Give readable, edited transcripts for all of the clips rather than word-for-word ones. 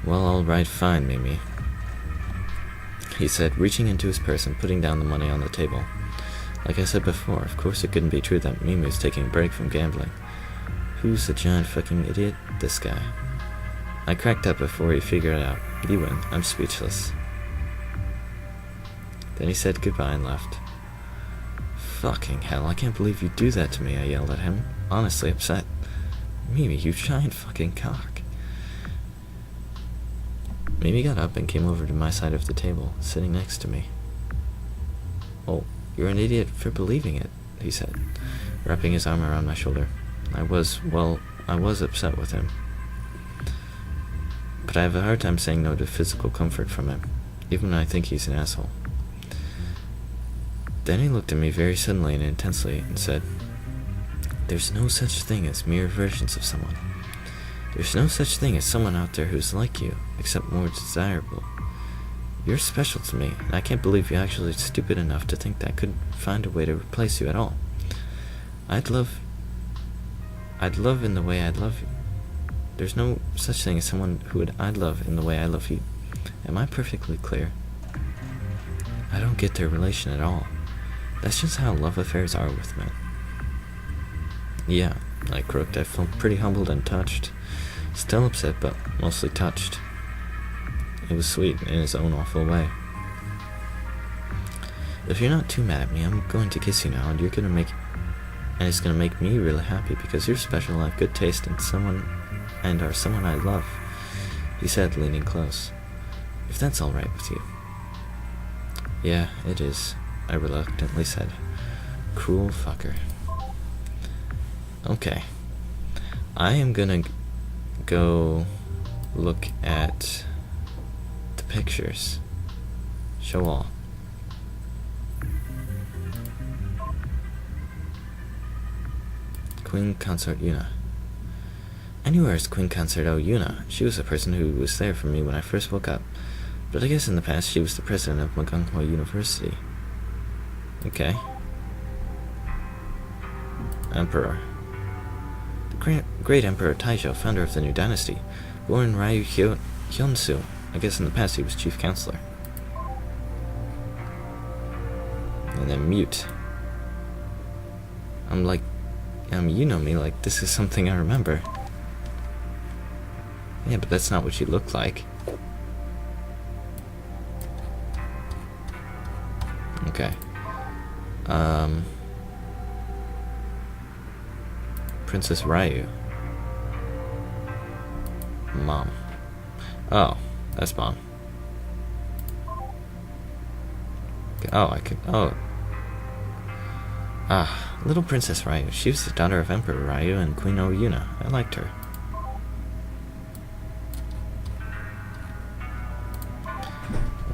Well, alright, fine, Mimi, he said, reaching into his purse and putting down the money on the table. Like I said before, of course it couldn't be true that Mimi was taking a break from gambling. Who's a giant fucking idiot? This guy. I cracked up before he figured it out. You win. I'm speechless. Then he said goodbye and left. Fucking hell, I can't believe you do that to me, I yelled at him, honestly upset. Mimi, you giant fucking cock. Mimi got up and came over to my side of the table, sitting next to me. Oh, you're an idiot for believing it, he said, wrapping his arm around my shoulder. I was upset with him. But I have a hard time saying no to physical comfort from him, even when I think he's an asshole. Then he looked at me very suddenly and intensely and said, "There's no such thing as mere versions of someone. There's no such thing as someone out there who's like you, except more desirable. You're special to me, and I can't believe you're actually stupid enough to think that I could find a way to replace you at all. I'd love in the way I'd love you. There's no such thing as someone who I'd love in the way I love you. Am I perfectly clear? I don't get their relation at all. That's just how love affairs are with men." Yeah, I croaked. I felt pretty humbled and touched. Still upset, but mostly touched. It was sweet in his own awful way. "If you're not too mad at me, I'm going to kiss you now, and it's gonna make me really happy because you're special and have good taste and are someone I love," he said, leaning close. "If that's alright with you." "Yeah, it is," I reluctantly said. Cruel fucker. Okay. I am gonna go look at the pictures. Show all. Queen Consort Yuna. I knew her as Queen Consort Yuna. She was the person who was there for me when I first woke up. But I guess in the past she was the president of Magunghwa University. Okay. Emperor. The great Emperor Taizhou, founder of the New Dynasty, born Ryu Hyunsu. I guess in the past he was chief counselor. And then mute. You know me, like this is something I remember. Yeah, but that's not what she looked like. Okay. Princess Ryu. Mom. Oh, that's Mom. Oh, I could. Oh. Ah, little Princess Ryu. She was the daughter of Emperor Ryu and Queen Yuna. I liked her.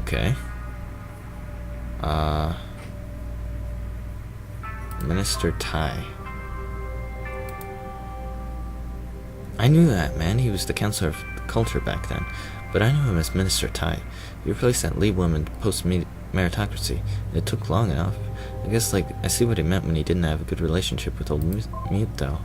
Okay. Minister Tai. I knew that man. He was the counselor of culture back then, but I knew him as Minister Tai. He replaced that lead woman post-meritocracy. It took long enough. I guess, I see what he meant when he didn't have a good relationship with old Mute, though.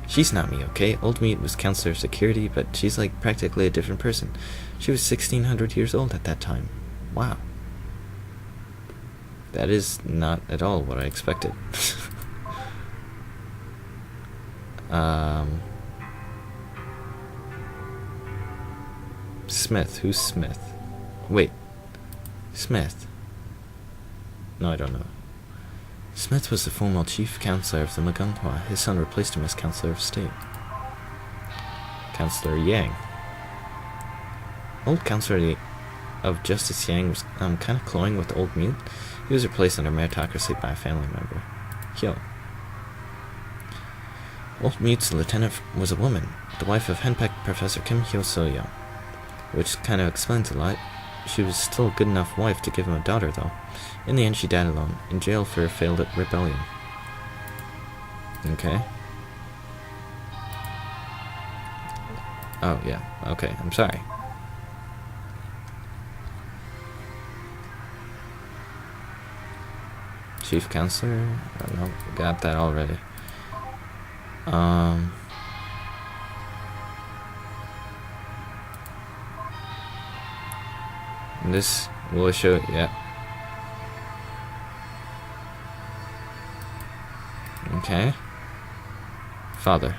She's not me, okay? Old Mute was counselor of security, but she's practically a different person. She was 1600 years old at that time. Wow. That is not at all what I expected. Smith. Who's Smith? Wait. Smith. No, I don't know. Smith was the former chief counselor of the Magunghwa. His son replaced him as counselor of state. Counselor Yang. Old counselor of Justice Yang was kind of cloying with old Mute. He was replaced under meritocracy by a family member. Hyo. Old Mute's lieutenant was a woman, the wife of Henpeck Professor Kim Hyo-So-Young, which kind of explains a lot. She was still a good enough wife to give him a daughter, though. In the end, she died alone, in jail for a failed rebellion. Okay. Oh, yeah. Okay, I'm sorry. Chief counselor? I don't know. Got that already. This will show, yeah. Okay. Father.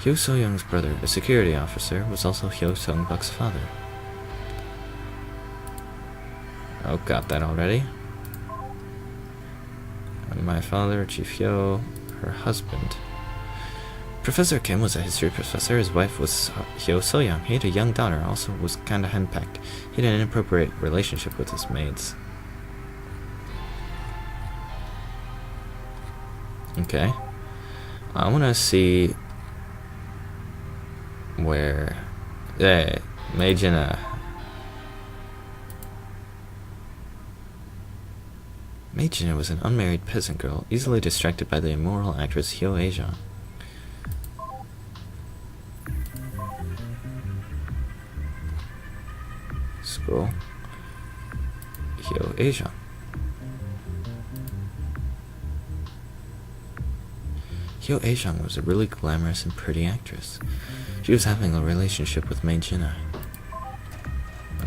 Hyo So-young's brother, a security officer, was also Hyo Sung-buk's father. Oh, got that already. And my father, Chief Hyo, her husband. Professor Kim was a history professor. His wife was Hyo So-young. He had a young daughter, also was kinda henpecked. He had an inappropriate relationship with his maids. Okay. I wanna see where Mei-jin was an unmarried peasant girl, easily distracted by the immoral actress Hyo Ae-jung. Scroll. Hyo Ae-jung. Hyo Ae-jung was a really glamorous and pretty actress. She was having a relationship with Mei-jin.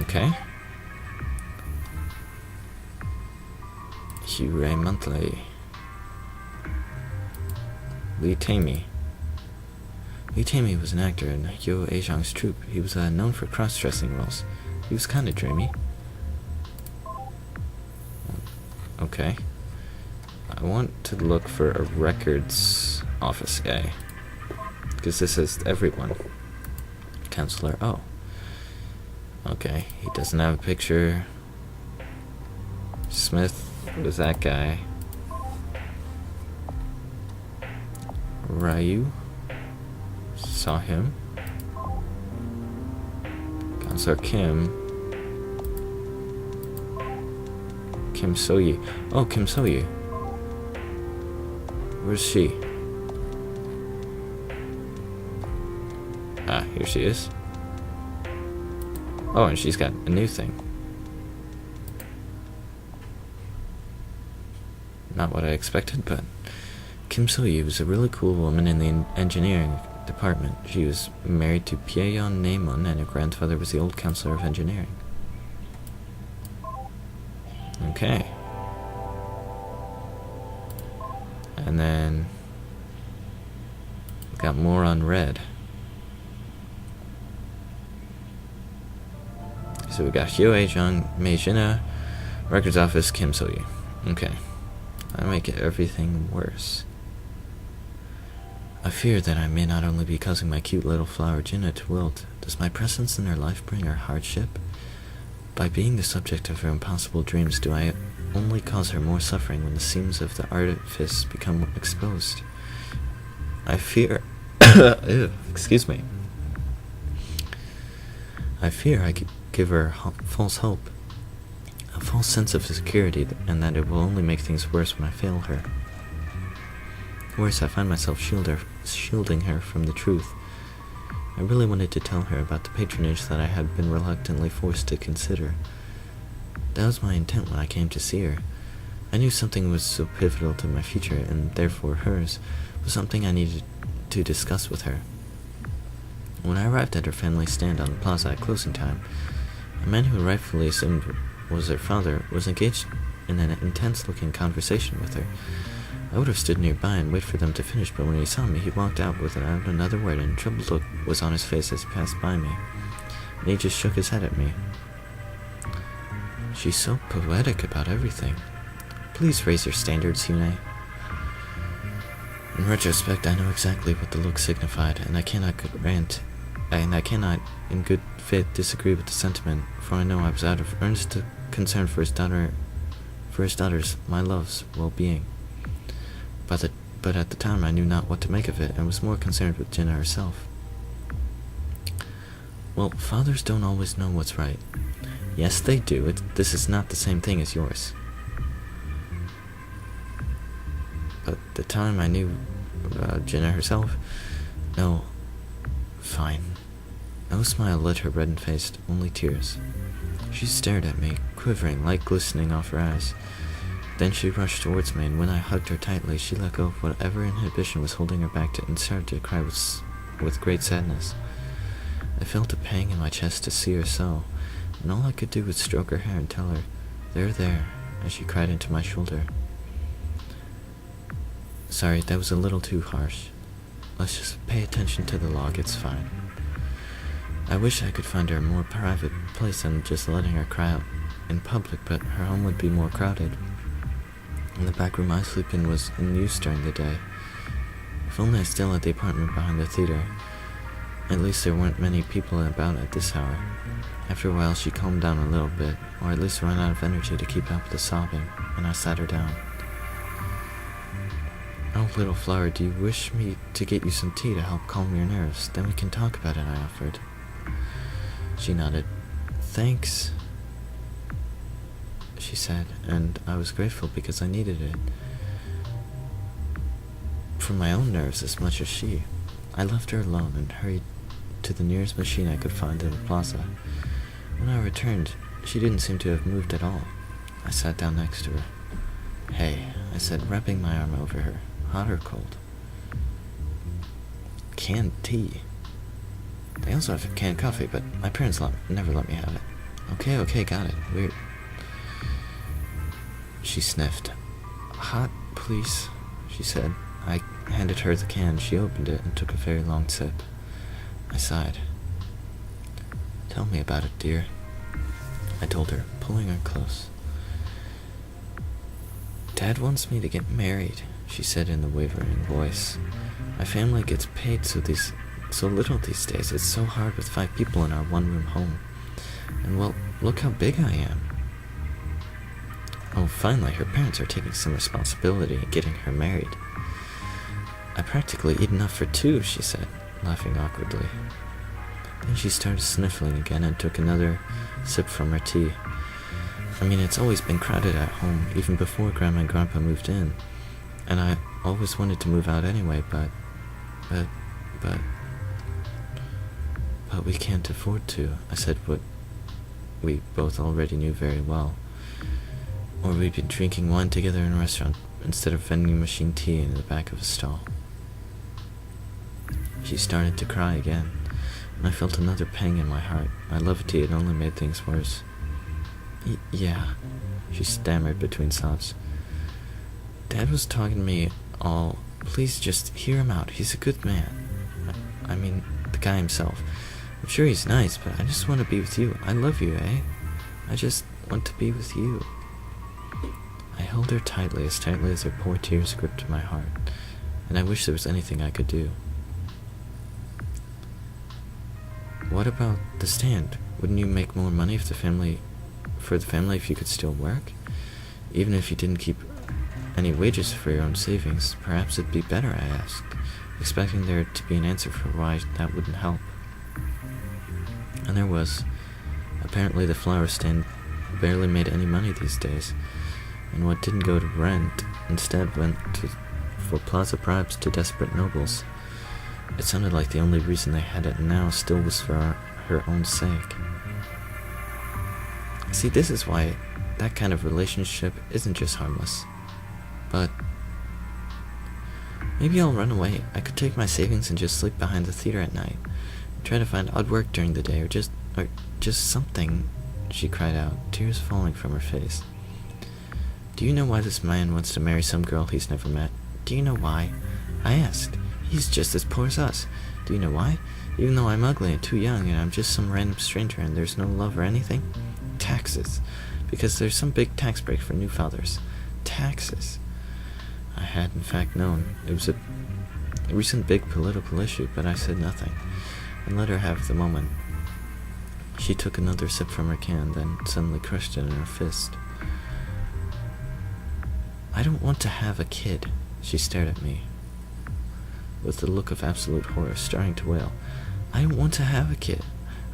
Okay. Hugh Monthly. Lee Tae-mi. Lee Tae-mi was an actor in Hyo Ae-jung's troupe. He was known for cross-dressing roles. He was kinda dreamy. Okay. I want to look for a records office guy. Because this is everyone. Counselor, oh. Okay, he doesn't have a picture. Smith was that guy. Ryu. Saw him. Counselor Kim. Kim So-yi. Oh, Kim So-yi. Where's she? Ah, here she is. Oh, and she's got a new thing. Not what I expected, but Kim So-yi was a really cool woman in the engineering department. She was married to Pyeon Naemun, and her grandfather was the old counselor of engineering. Okay. And then we got more on red. So we got Hyo Ae-jung, Mei-jin, records office, Kim So-yi. Okay. That might get everything worse. I fear that I may not only be causing my cute little flower Jinna to wilt. Does my presence in her life bring her hardship? By being the subject of her impossible dreams, do I only cause her more suffering when the seams of the artifice become exposed? I fear... Ew, excuse me. I fear I could give her false hope, a false sense of security, and that it will only make things worse when I fail her. Worse, I find myself shielding her from the truth. I really wanted to tell her about the patronage that I had been reluctantly forced to consider. That was my intent when I came to see her. I knew something was so pivotal to my future, and therefore hers, was something I needed to discuss with her. When I arrived at her family stand on the plaza at closing time, a man who rightfully assumed was her father was engaged in an intense-looking conversation with her. I would have stood nearby and waited for them to finish, but when he saw me, he walked out without another word, and a troubled look was on his face as he passed by me, and he just shook his head at me. She's so poetic about everything. Please raise your standards, Yune. In retrospect, I know exactly what the look signified, and I cannot in good faith disagree with the sentiment, for I know I was out of earnest concern for his daughter's, my love's, well-being. But at the time I knew not what to make of it, and was more concerned with Jinna herself. Well, fathers don't always know what's right. Yes, they do. This is not the same thing as yours. But the time I knew Jinna herself, no, fine. No smile lit her reddened face, only tears. She stared at me, quivering, light glistening off her eyes. Then she rushed towards me, and when I hugged her tightly, she let go of whatever inhibition was holding her back and started to cry with great sadness. I felt a pang in my chest to see her so, and all I could do was stroke her hair and tell her, "There, there," as she cried into my shoulder. Sorry, that was a little too harsh. Let's just pay attention to the log, it's fine. I wish I could find her a more private place than just letting her cry out in public, but her home would be more crowded. And the back room I sleep in was in use during the day. If only I still had the apartment behind the theater. At least there weren't many people about at this hour. After a while she calmed down a little bit, or at least ran out of energy to keep up with the sobbing, and I sat her down. "Oh, little flower, do you wish me to get you some tea to help calm your nerves? Then we can talk about it," I offered. She nodded. "Thanks," she said, and I was grateful because I needed it. For my own nerves as much as she. I left her alone and hurried to the nearest machine I could find in the plaza. When I returned, she didn't seem to have moved at all. I sat down next to her. "Hey," I said, wrapping my arm over her. "Hot or cold?" "Canned tea. They also have canned coffee, but my parents never let me have it." Okay, got it. Weird." She sniffed. "Hot, please," she said. I handed her the can. She opened it and took a very long sip. I sighed. "Tell me about it, dear," I told her, pulling her close. "Dad wants me to get married," she said in a wavering voice. "My family gets paid so little these days. It's so hard with 5 people in our one-room home. And well, look how big I am." Oh, finally, her parents are taking some responsibility in getting her married. "I practically eat enough for 2, she said, laughing awkwardly. Then she started sniffling again and took another sip from her tea. I mean, it's always been crowded at home, even before Grandma and Grandpa moved in. And I always wanted to move out anyway, but we can't afford to," I said what we both already knew very well. Or we'd been drinking wine together in a restaurant instead of vending machine tea in the back of a stall. She started to cry again, and I felt another pang in my heart. I loved tea, it only made things worse. Yeah, she stammered between sobs. "Dad was talking to me all. Please just hear him out. He's a good man. I mean, the guy himself. I'm sure he's nice, but I just want to be with you. I love you, eh? I just want to be with you." I held her tightly as her poor tears gripped my heart, and I wished there was anything I could do. "What about the stand? Wouldn't you make more money for the family if you could still work? Even if you didn't keep any wages for your own savings, perhaps it'd be better," I asked, expecting there to be an answer for why that wouldn't help. And there was. Apparently the flower stand barely made any money these days, and what didn't go to rent instead went for plaza bribes to desperate nobles. It sounded like the only reason they had it now still was for her own sake. See, this is why that kind of relationship isn't just harmless. But maybe I'll run away. I could take my savings and just sleep behind the theater at night. Try to find odd work during the day, or just something, she cried out, tears falling from her face. "Do you know why this man wants to marry some girl he's never met? Do you know why?" I asked. "He's just as poor as us. Do you know why? Even though I'm ugly and too young and I'm just some random stranger and there's no love or anything? Taxes. Because there's some big tax break for new fathers. Taxes." I had in fact known. It was a recent big political issue, but I said nothing and let her have the moment. She took another sip from her can, then suddenly crushed it in her fist. "I don't want to have a kid." She stared at me with a look of absolute horror, starting to wail. "I don't want to have a kid.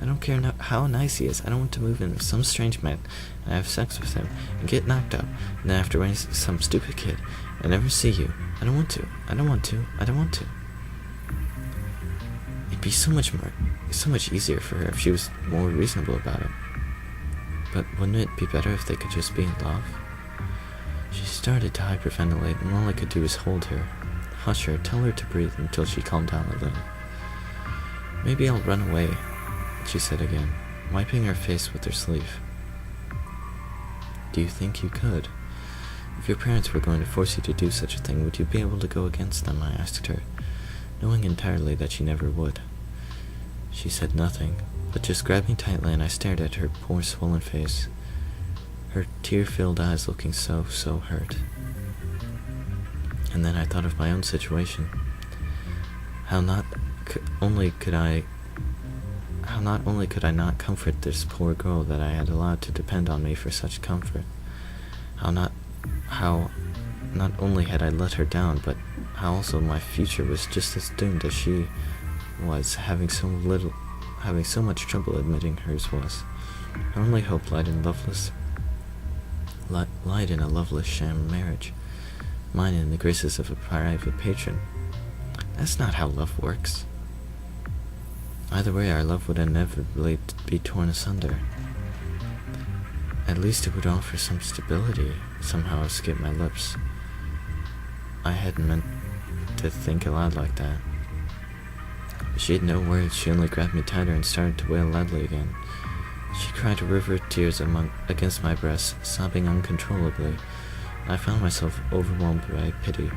I don't care how nice he is. I don't want to move in with some strange man and have sex with him and get knocked up and then have to raise some stupid kid and never see you. I don't want to. I don't want to. I don't want to." It'd be so much easier for her if she was more reasonable about it. But wouldn't it be better if they could just be in love? She started to hyperventilate, and all I could do was hold her, hush her, tell her to breathe until she calmed down a little. "Maybe I'll run away," she said again. wiping her face with her sleeve. Do you think you could? If your parents were going to force you to do such a thing, would you be able to go against them? I asked her, knowing entirely that she never would. She said nothing, but just grabbed me tightly, and I stared at her poor swollen face, her tear-filled eyes looking so hurt. And then I thought of my own situation. How not only could I not comfort this poor girl that I had allowed to depend on me for such comfort. How not only had I let her down, but how also my future was just as doomed as she was, having so much trouble admitting hers was. Her only hope lied in a loveless sham marriage, mine in the graces of a private patron. That's not how love works. Either way, our love would inevitably be torn asunder. At least it would offer some stability, somehow escaped my lips. I hadn't meant to think aloud like that. She had no words. She only grabbed me tighter and started to wail loudly again. She cried a river of tears against my breast, sobbing uncontrollably. I found myself overwhelmed by pity.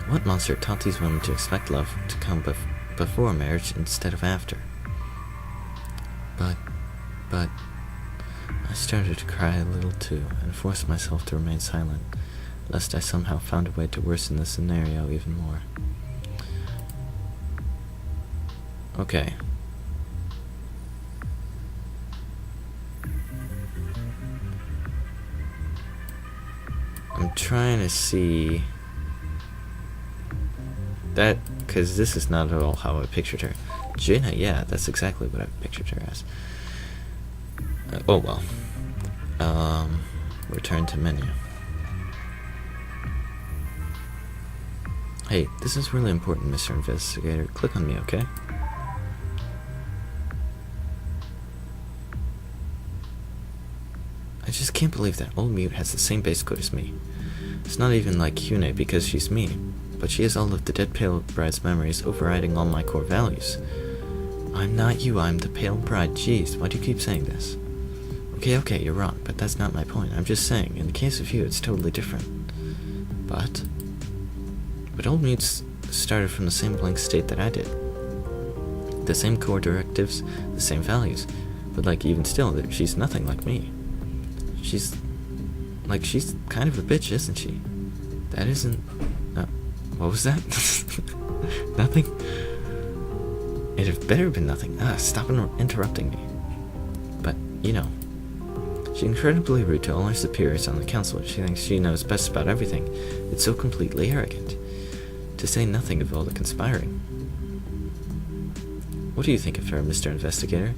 What monster taught these women to expect love to come before marriage instead of after? But I started to cry a little too, and forced myself to remain silent, lest I somehow found a way to worsen the scenario even more. Okay. I'm trying to see that, because this is not at all how I pictured her. Jaina, yeah, that's exactly what I pictured her as. Oh well. Return to menu. Hey, this is really important, Mr. Investigator. Click on me, okay? I just can't believe that old mute has the same base code as me. It's not even like Hyune because she's me, but she has all of the dead pale bride's memories overriding all my core values. I'm not you, I'm the pale bride. Jeez, why do you keep saying this? Okay, you're wrong, but that's not my point. I'm just saying, in the case of you, it's totally different. But old mutes started from the same blank state that I did. The same core directives, the same values, but like even still, she's nothing like me. She's kind of a bitch, isn't she? That isn't... what was that? Nothing? It had better been nothing. Stop interrupting me. But, she's incredibly rude to all her superiors on the council. She thinks she knows best about everything. It's so completely arrogant. To say nothing of all the conspiring. What do you think of her, Mr. Investigator?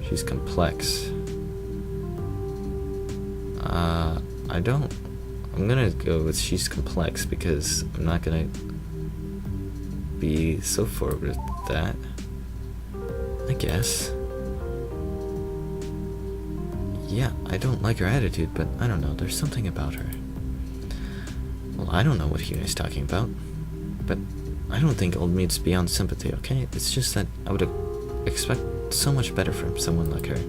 She's complex. I'm gonna go with she's complex because I'm not gonna be so forward with that, I guess. Yeah, I don't like her attitude, but I don't know, there's something about her. Well, I don't know what Hyune's talking about, but I don't think old meat's beyond sympathy, okay? It's just that I would expect so much better from someone like her.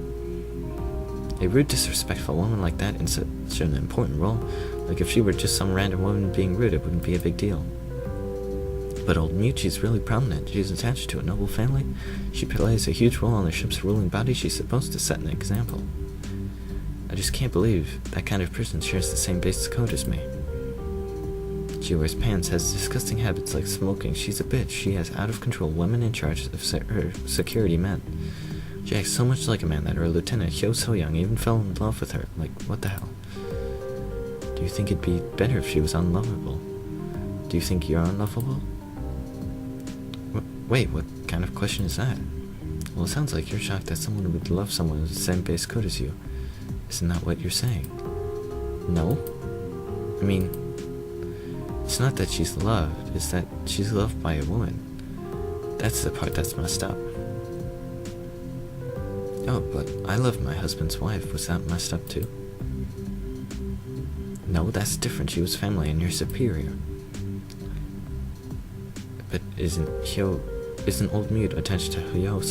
A rude, disrespectful woman like that in such an important role, like if she were just some random woman being rude, it wouldn't be a big deal. But old mute, she's really prominent. She's attached to a noble family. She plays a huge role on the ship's ruling body. She's supposed to set an example. I just can't believe that kind of person shares the same base code as me. She wears pants, has disgusting habits like smoking. She's a bitch. She has out-of-control women in charge of her security men. She acts so much like a man that her lieutenant, Hyo So-young, even fell in love with her. Like, what the hell? Do you think it'd be better if she was unlovable? Do you think you're unlovable? Wait, what kind of question is that? Well, it sounds like you're shocked that someone would love someone with the same base code as you. Isn't that what you're saying? No? I mean, it's not that she's loved, it's that she's loved by a woman. That's the part that's messed up. Oh, but I loved my husband's wife. Was that messed up too? No, that's different. She was family and you're superior. But isn't old mute attached to Hyo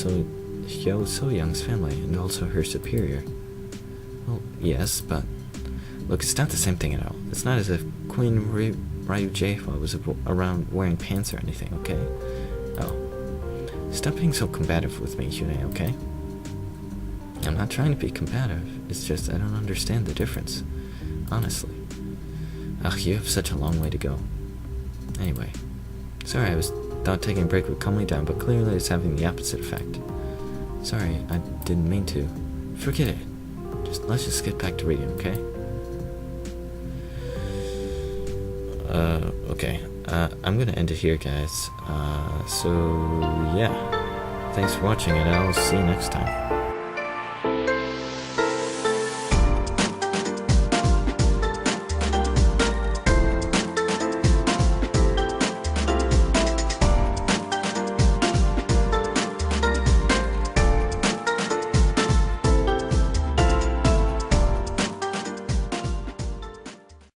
So-young's family and also her superior? Well, yes, but look, it's not the same thing at all. It's not as if Queen Ryu Jaehwa was around wearing pants or anything, okay? Oh. Stop being so combative with me, Hyune, okay? I'm not trying to be combative. It's just I don't understand the difference. Honestly. Ugh, you have such a long way to go. Anyway. Sorry, I thought taking a break would calm me down, but clearly it's having the opposite effect. Sorry, I didn't mean to. Forget it. Let's just get back to reading, okay? Okay. I'm gonna end it here, guys. So, yeah. Thanks for watching, and I'll see you next time.